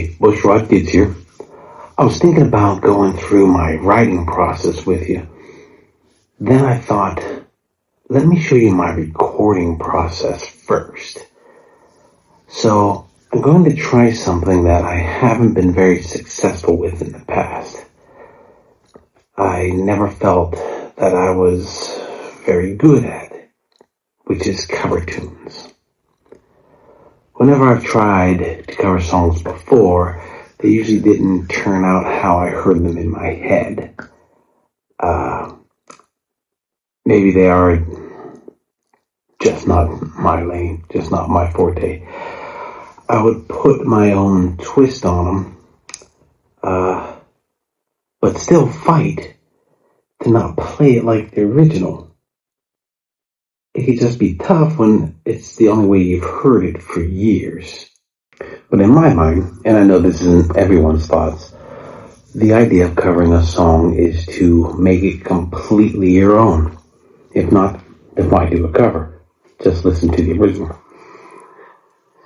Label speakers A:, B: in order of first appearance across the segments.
A: Hey, Bushrod Kids here. I was thinking about going through my writing process with you. Then I thought, let me show you my recording process first. So, I'm going to try something that I haven't been very successful with in the past. I never felt that I was very good at it, which is cover tunes. Whenever I've tried to cover songs before, they usually didn't turn out how I heard them in my head. Maybe they are just not my lane, just not my forte. I would put my own twist on them, but still fight to not play it like the original. It could just be tough when it's the only way you've heard it for years. But in my mind, and I know this isn't everyone's thoughts, the idea of covering a song is to make it completely your own. If not, then why do a cover? Just listen to the original.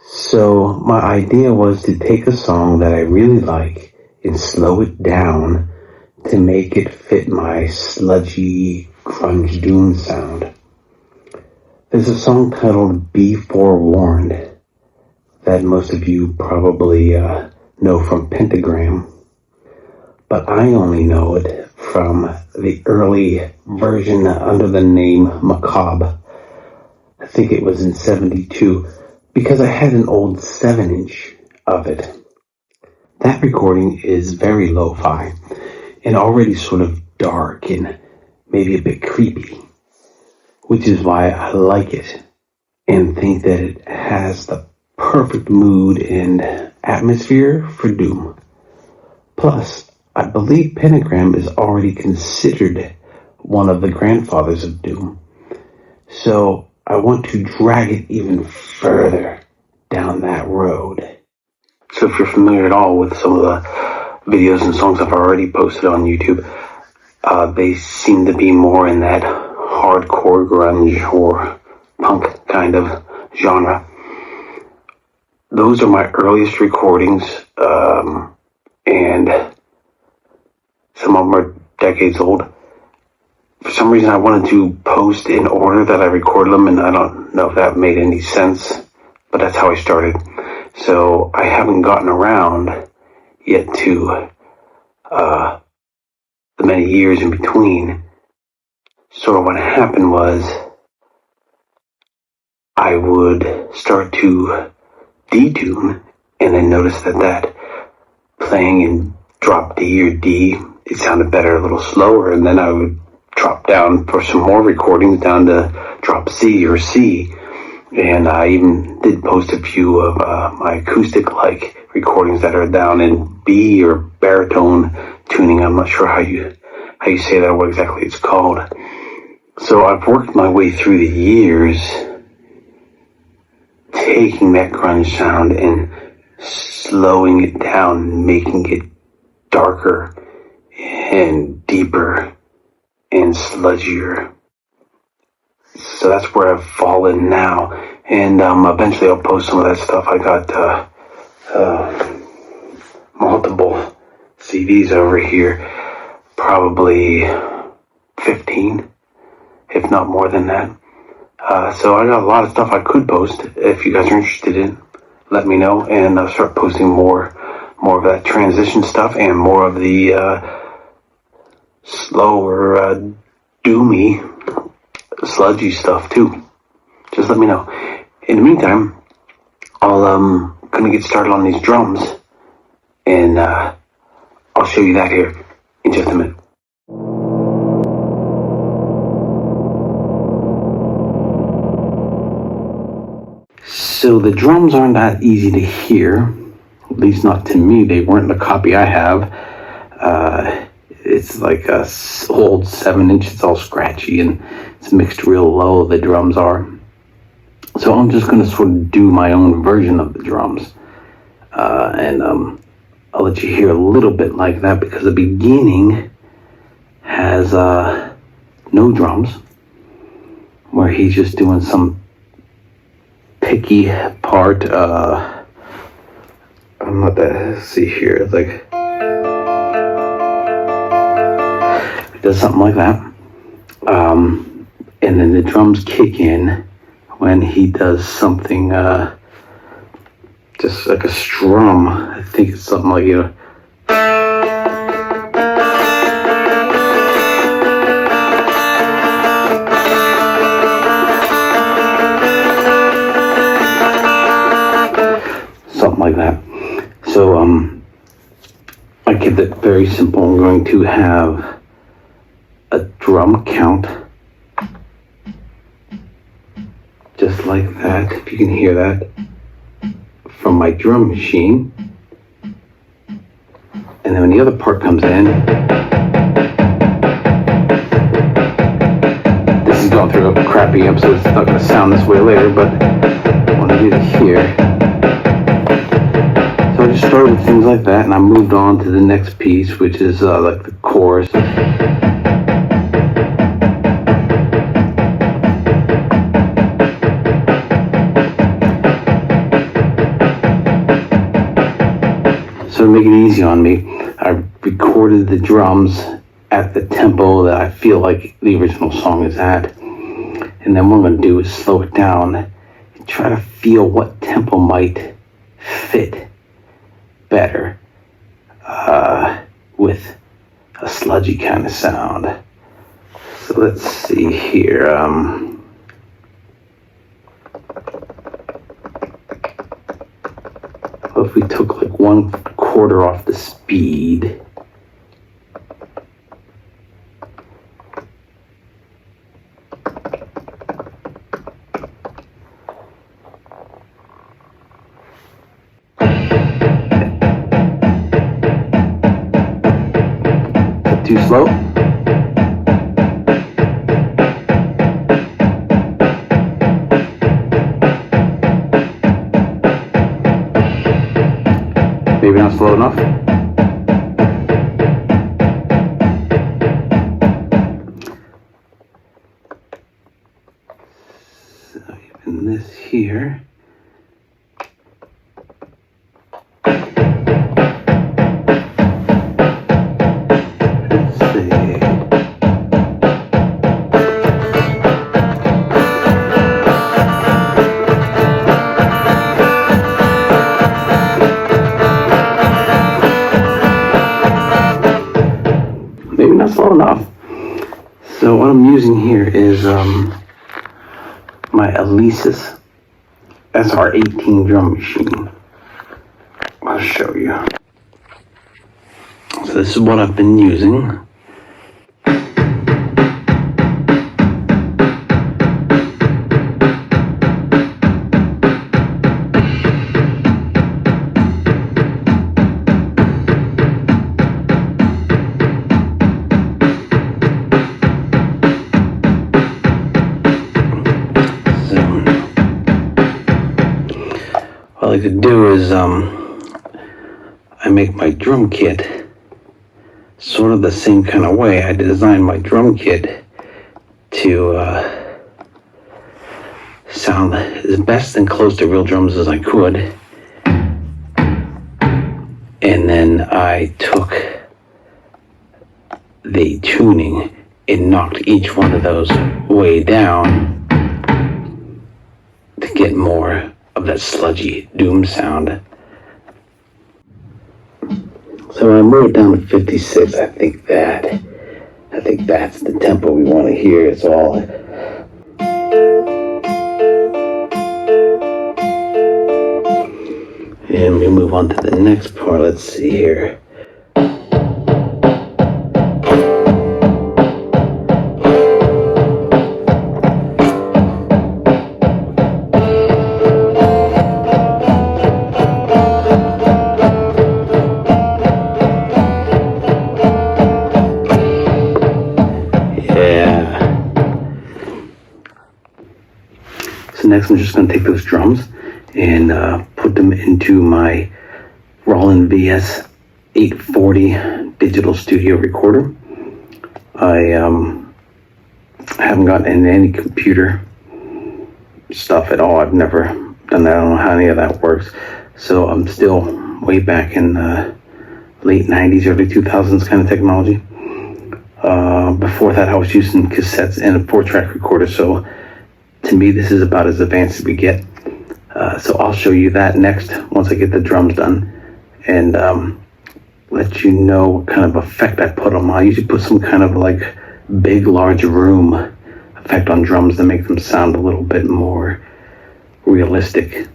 A: So my idea was to take a song that I really like and slow it down to make it fit my sludgy grunge doom sound. There's a song titled Be Forewarned that most of you probably know from Pentagram, but I only know it from the early version under the name Macabre. I think it was in 72, because I had an old 7-inch of it. That recording is very lo-fi and already sort of dark and maybe a bit creepy, which is why I like it and think that it has the perfect mood and atmosphere for doom. Plus, I believe Pentagram is already considered one of the grandfathers of doom. So I want to drag it even further down that road. So if you're familiar at all with some of the videos and songs I've already posted on YouTube, they seem to be more in that hardcore grunge or punk kind of genre. Those are my earliest recordings, and some of them are decades old. For some reason, I wanted to post in order that I recorded them, and I don't know if that made any sense, but that's how I started. So I haven't gotten around yet to the many years in between. So what happened was I would start to detune and then notice that playing in drop D or D, it sounded better a little slower, and then I would drop down for some more recordings down to drop C or C. And I even did post a few of my acoustic-like recordings that are down in B or baritone tuning. I'm not sure how you say that or what exactly it's called. So I've worked my way through the years taking that grunge sound and slowing it down, making it darker and deeper and sludgier. So that's where I've fallen now, and eventually I'll post some of that stuff. I got multiple CDs over here, probably 15, if not more than that. So I got a lot of stuff I could post. If you guys are interested in, let me know, and I'll start posting more of that transition stuff and more of the slower, doomy, sludgy stuff too. Just let me know. In the meantime, I'll gonna get started on these drums, and I'll show you that here in just a minute. So the drums aren't that easy to hear, at least not to me. They weren't the copy I have. It's like a old 7-inch. It's all scratchy and it's mixed real low, the drums are. So I'm just going to sort of do my own version of the drums. And I'll let you hear a little bit like that, because the beginning has no drums, where he's just doing some picky part. I I'm not that, see here, it's like, it does something like that. And then the drums kick in when he does something, just like a strum. I think it's something like, something like that. So, I kept it very simple. I'm going to have a drum count, just like that, if you can hear that, from my drum machine. And then when the other part comes in, this is going through a crappy episode, it's not going to sound this way later, but I want to do it here. So I just started with things like that, and I moved on to the next piece, which is like the chorus. So to make it easy on me, I recorded the drums at the tempo that I feel like the original song is at. And then what I'm going to do is slow it down and try to feel what tempo might fit better with a sludgy kind of sound. So let's see here. If we took like 1/4 off the speed, too slow? Maybe not slow enough. So even this here. Let's see. Maybe not slow enough. So what I'm using here is my Alesis SR18 drum machine. I'll show you. So this is what I've been using. What I like to do is I make my drum kit sort of the same kind of way. I designed my drum kit to sound as best and close to real drums as I could. And then I took the tuning and knocked each one of those way down to get more of that sludgy doom sound. So when I move it down to 56, I think that's the tempo we want to hear. It's all. And we move on to the next part. Let's see here. Next, I'm just going to take those drums and put them into my Roland VS 840 digital studio recorder. I haven't gotten any computer stuff at all. I've never done that. I don't know how any of that works. So I'm still way back in late 90s, early 2000s kind of technology. Before that, I was using cassettes and a 4-track recorder, so to me, this is about as advanced as we get. So I'll show you that next, once I get the drums done, and let you know what kind of effect I put on them. I usually put some kind of like big, large room effect on drums to make them sound a little bit more realistic.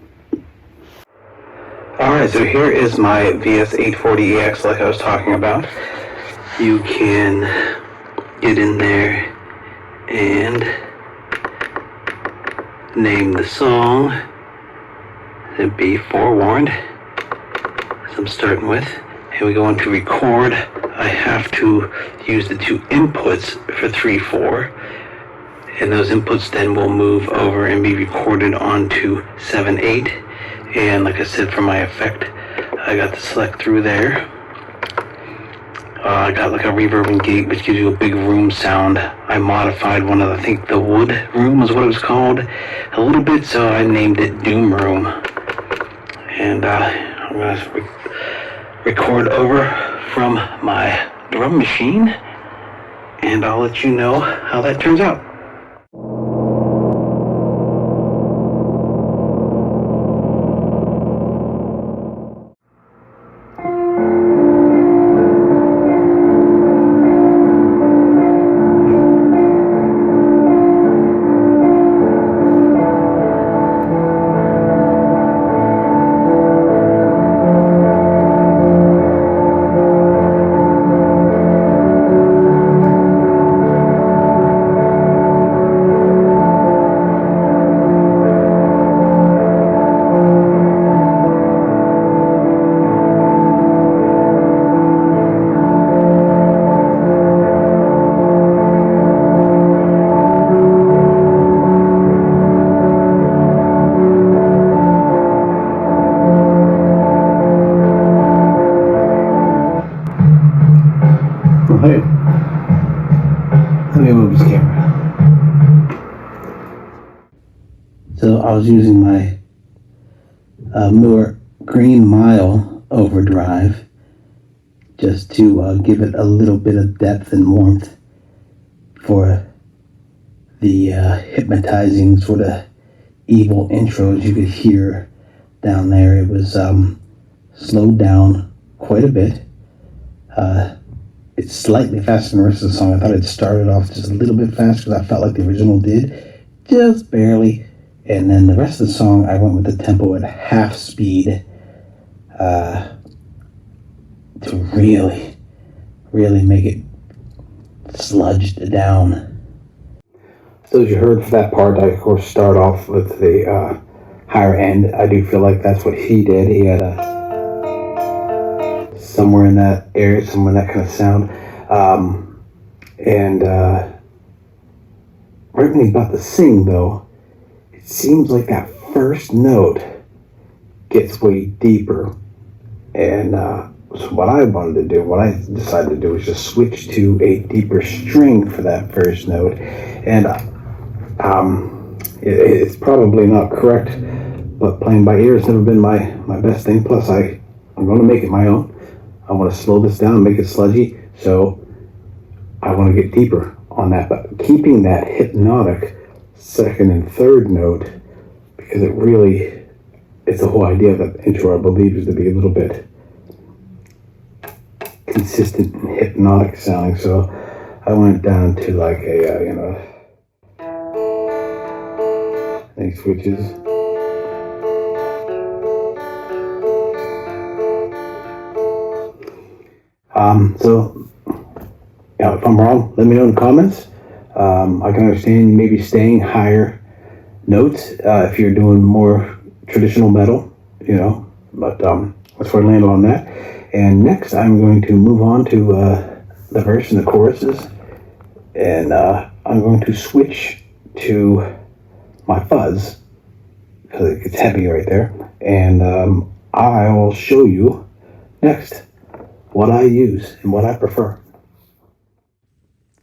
A: Alright, so here is my VS840EX like I was talking about. You can get in there and name the song. It'd be Forewarned, as I'm starting with. And we go into record. I have to use the 2 inputs for 3/4. And those inputs then will move over and be recorded onto 7/8. And like I said, for my effect, I got the select through there. I got like a reverb and gate, which gives you a big room sound. I modified one of, I think the wood room is what it was called, a little bit, so I named it Doom Room. And I'm going to record over from my drum machine, and I'll let you know how that turns out. Hey, let me move this camera. So I was using my more Green Mile overdrive just to give it a little bit of depth and warmth for the hypnotizing sort of evil intros you could hear down there. It was slowed down quite a bit. It's slightly faster than the rest of the song. I thought it started off just a little bit faster because I felt like the original did, just barely. And then the rest of the song, I went with the tempo at half speed to really, really make it sludged down. So as you heard for that part, I of course start off with the higher end. I do feel like that's what he did. He had somewhere in that area, somewhere in that kind of sound. Right when he's about to sing, though, it seems like that first note gets way deeper. And so what I wanted to do, what I decided to do, was just switch to a deeper string for that first note. And it's probably not correct, but playing by ear has never been my best thing. Plus, I'm going to make it my own. I want to slow this down, make it sludgy, so I want to get deeper on that, but keeping that hypnotic second and third note, because it's the whole idea of that intro, I believe, is to be a little bit consistent and hypnotic sounding. So I went down to like these switches. So, if I'm wrong, let me know in the comments. I can understand you maybe staying higher notes if you're doing more traditional metal, but that's where I landed on that. And next, I'm going to move on to the verse and the choruses, and I'm going to switch to my fuzz, because it gets heavy right there, and I'll show you next what I use and what I prefer.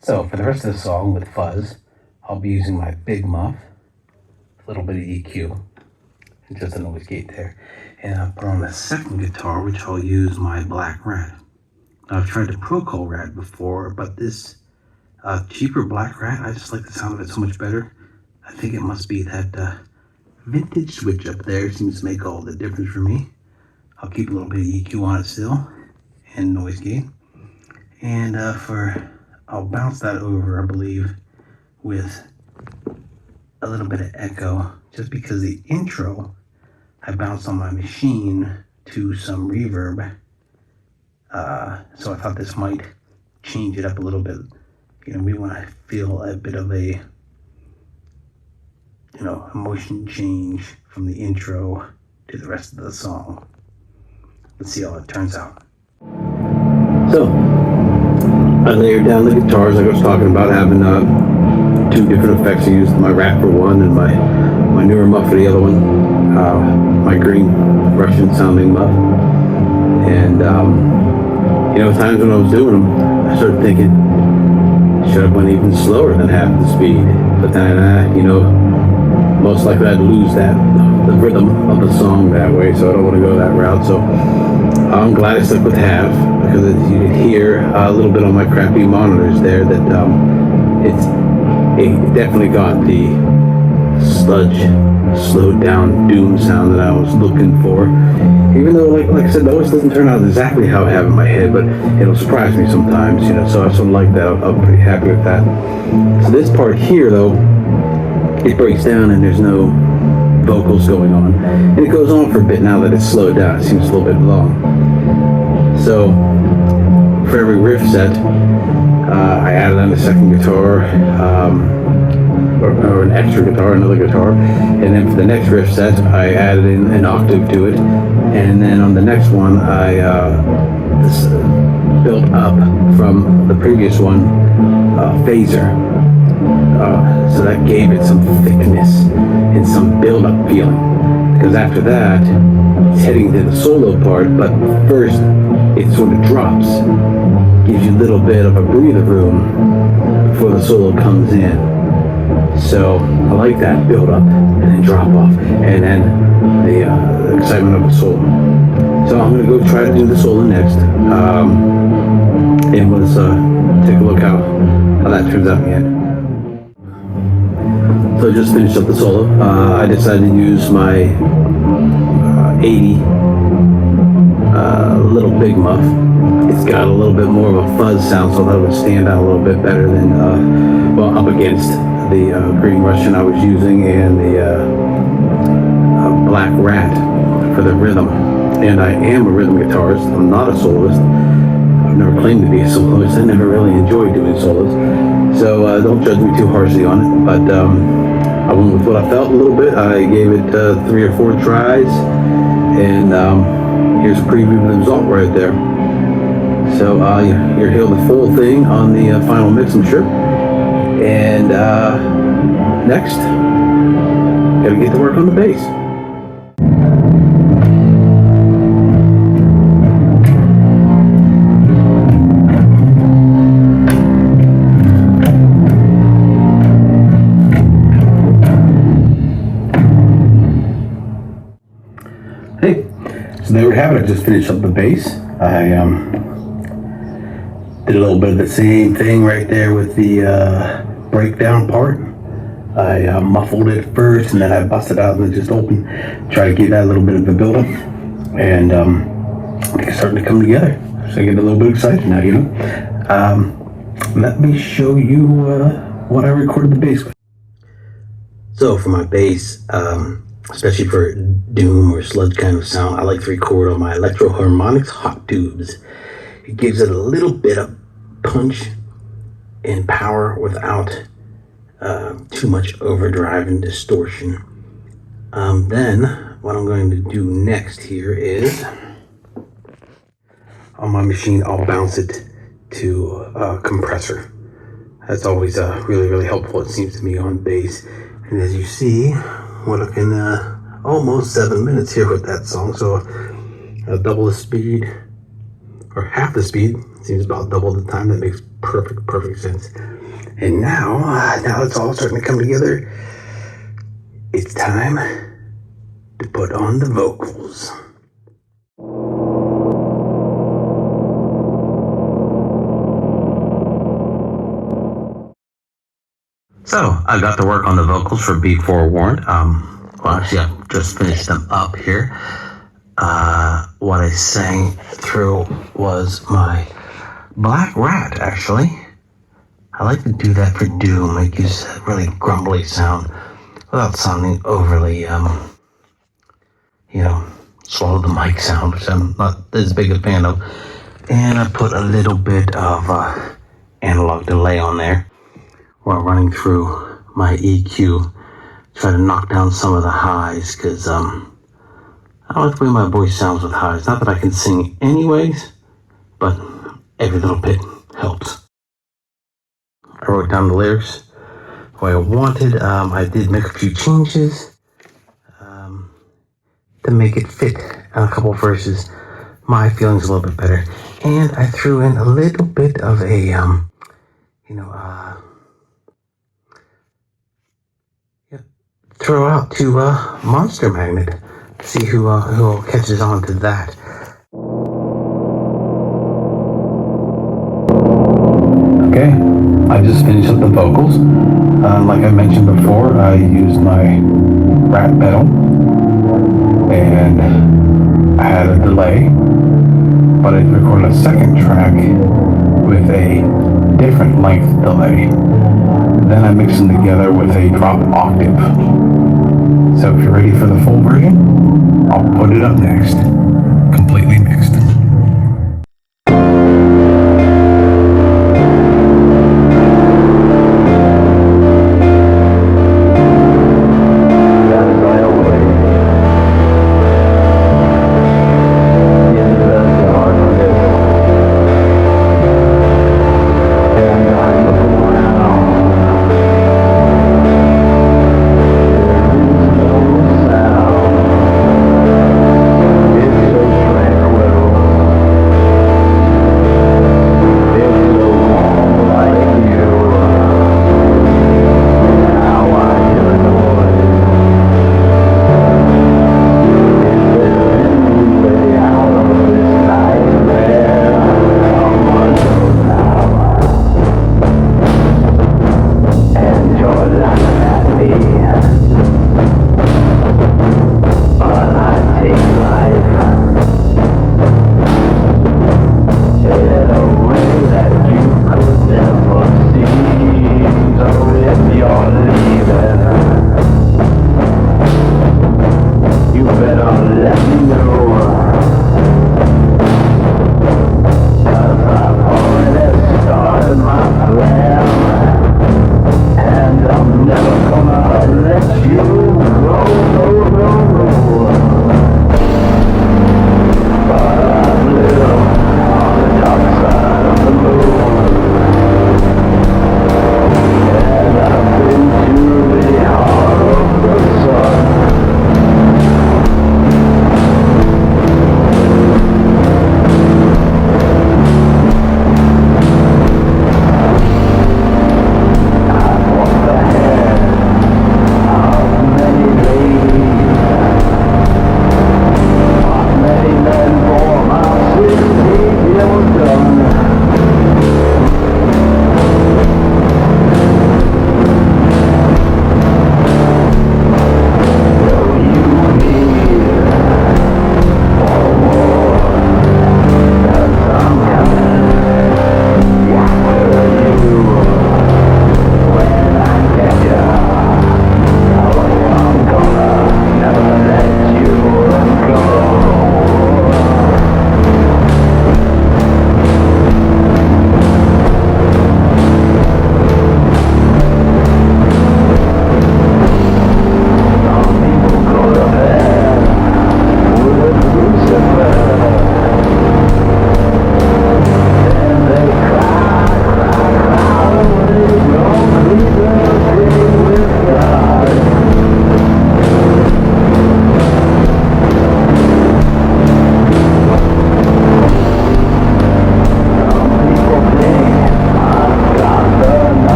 A: So for the rest of the song with fuzz, I'll be using my big muff, a little bit of EQ, just a noise gate there. And I put on the second guitar, which I'll use my Black Rat. I've tried the Proco Rat before, but this cheaper Black Rat, I just like the sound of it so much better. I think it must be that vintage switch up there seems to make all the difference for me. I'll keep a little bit of EQ on it still, and noise gate. And I'll bounce that over, I believe, with a little bit of echo, just because the intro I bounced on my machine to some reverb. So I thought this might change it up a little bit. You know, we want to feel a bit of a, emotion change from the intro to the rest of the song. Let's see how it turns out. So, I layered down the guitars like I was talking about, having two different effects. I used my Rat for one and my newer muff for the other one. My green Russian sounding muff. And, times when I was doing them, I started thinking, should have went even slower than half the speed. But then, most likely I'd lose the rhythm of the song that way, so I don't want to go that route. So I'm glad I stuck with half, because you can hear a little bit on my crappy monitors there that it definitely got the sludge, slowed down doom sound that I was looking for. Even though, like I said, the voice doesn't turn out exactly how I have in my head, but it'll surprise me sometimes, so I sort of like that. I'm pretty happy with that. So this part here, though, it breaks down and there's no vocals going on. And it goes on for a bit now that it's slowed down. It seems a little bit long. So, for every riff set, I added on a second guitar, or an extra guitar, another guitar, and then for the next riff set, I added in an octave to it, and then on the next one, I built up from the previous one, phaser, so that gave it some thickness and some build-up feeling, because after that, it's heading to the solo part, but first, it sort of drops, gives you a little bit of a breather room before the solo comes in. So I like that build up and then drop off, and then the excitement of the solo. So I'm gonna go try to do the solo next, and let's take a look how that turns out in the end. So I just finished up the solo. I decided to use my 80 Little Big Muff. It's got a little bit more of a fuzz sound, so that would stand out a little bit better than up against the Green Russian I was using, and the Black Rat for the rhythm. And I am a rhythm guitarist. I'm not a soloist. I've never claimed to be a soloist. I never really enjoyed doing solos. So don't judge me too harshly on it. But I went with what I felt a little bit. I gave it 3 or 4 tries. And here's a preview of the result right there. So you'll hear the full thing on the final mix, I'm sure. And next, gotta get to work on the bass. Hey, so there we have it. I just finished up the bass. I did a little bit of the same thing right there with the breakdown part. I muffled it first, and then I busted out and it just opened. Try to give that a little bit of a build-up, and it's starting to come together. So I get a little bit excited now, Let me show you what I recorded the bass with. So for my bass, especially for doom or sludge kind of sound, I like to record on my Electro Harmonics hot tubes. It gives it a little bit of punch and power without too much overdrive and distortion. Then what I'm going to do next here is, on my machine, I'll bounce it to a compressor. That's always really, really helpful, it seems to me, on bass. And as you see, we're looking almost 7 minutes here with that song. So double the speed, or half the speed, seems about double the time. That makes perfect sense. And now it's all starting to come together. It's time to to put on the vocals. So I got to work on the vocals for Be Forewarned. Well, actually, I've just finished them up here. What I sang through was my Black Rat, actually. I like to do that for Doom. It gives a really grumbly sound without sounding overly, swallow the mic sound, which I'm not as big a fan of. And I put a little bit of analog delay on there while running through my EQ. Try to knock down some of the highs, because I like the way my voice sounds with highs. Not that I can sing anyways, but every little bit helps. I wrote down the lyrics the way I wanted. I did make a few changes to make it fit a couple verses. My feelings a little bit better. And I threw in a little bit of a, throw out to Monster Magnet. See who catches on to that. Okay, I just finished up the vocals. Like I mentioned before, I used my rat pedal, and I had a delay, but I recorded a second track with a different length delay. Then I mixed them together with a drop octave. So if you're ready for the full version, I'll put it up next, completely mixed.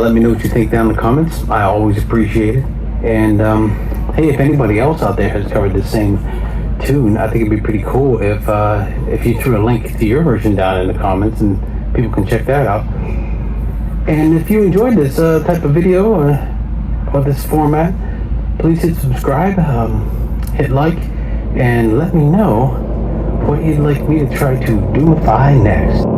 A: Let me know what you think down in the comments. I always appreciate it. And hey, if anybody else out there has covered the same tune, I think it'd be pretty cool if you threw a link to your version down in the comments and people can check that out. And if you enjoyed this type of video or this format, please hit subscribe, hit like, and let me know what you'd like me to try to doomify next.